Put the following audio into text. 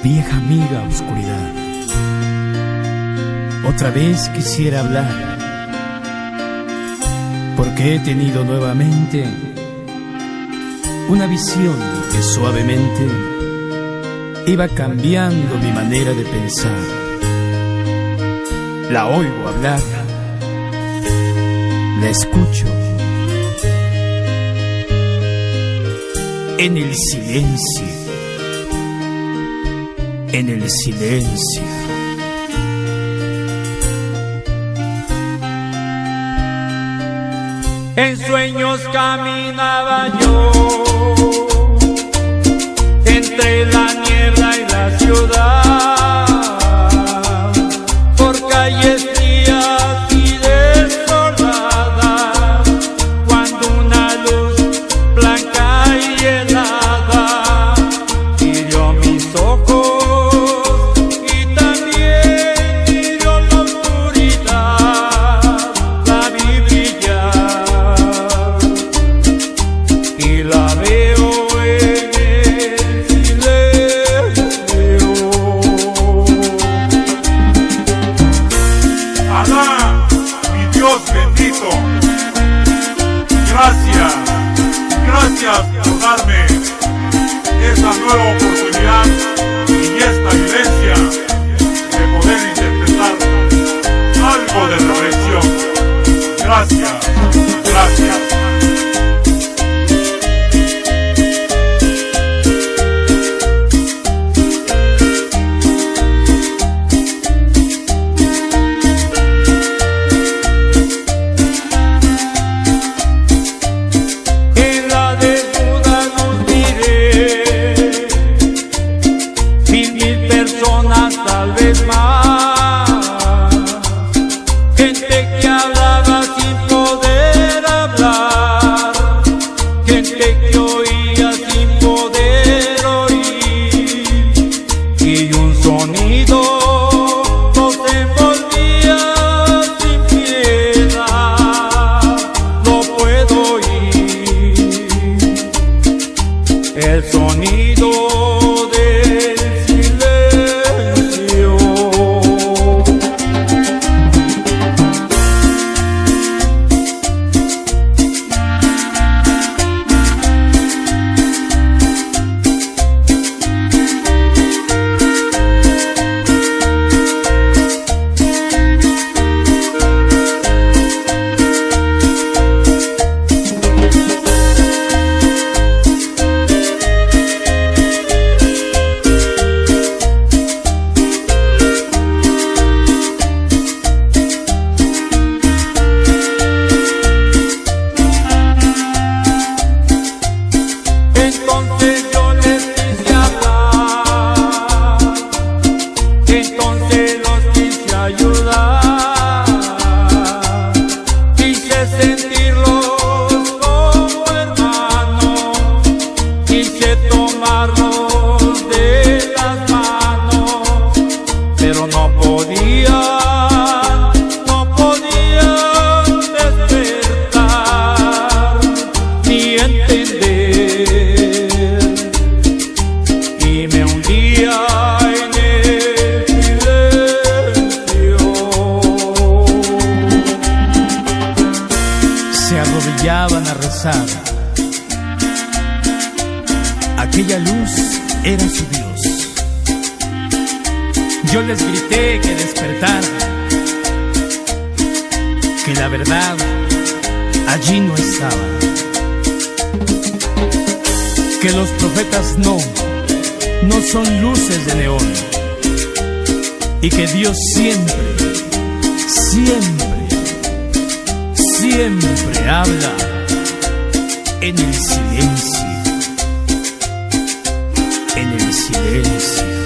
vieja amiga oscuridad. Otra vez quisiera hablar, porque he tenido nuevamente una visión que suavemente iba cambiando mi manera de pensar. La oigo hablar, la escucho en el silencio, en el silencio. En sueños caminaba yo entre la niebla y la ciudad, por calles frías y desoladas, cuando una luz blanca y helada hirió mis ojos y también hirió la oscuridad. La vi brillar y la veo en el silencio. Alá, mi Dios bendito, gracias por darme esta nueva oportunidad y esta vivencia de poder interpretar algo de reflexión. Gracias. En la desnuda luz miré 1000 personas, tal vez más, gente que hablaba sin poder hablar, gente que oía sin poder oír, y un sonido nos envolvía sin piedad. Lo puedo oír, el sonido del silencio. Entonces yo les quise hablar, entonces los quise ayudar, quise sentirlos como hermanos, quise tomarlos de las manos, pero no podían despertar ni entender, y me hundía en el silencio. Se arrodillaban a rezar. Aquella luz era su Dios. Yo les grité que despertaran, que la verdad allí no estaba, que los profetas no son luces de neón, y que Dios siempre habla en el silencio, en el silencio.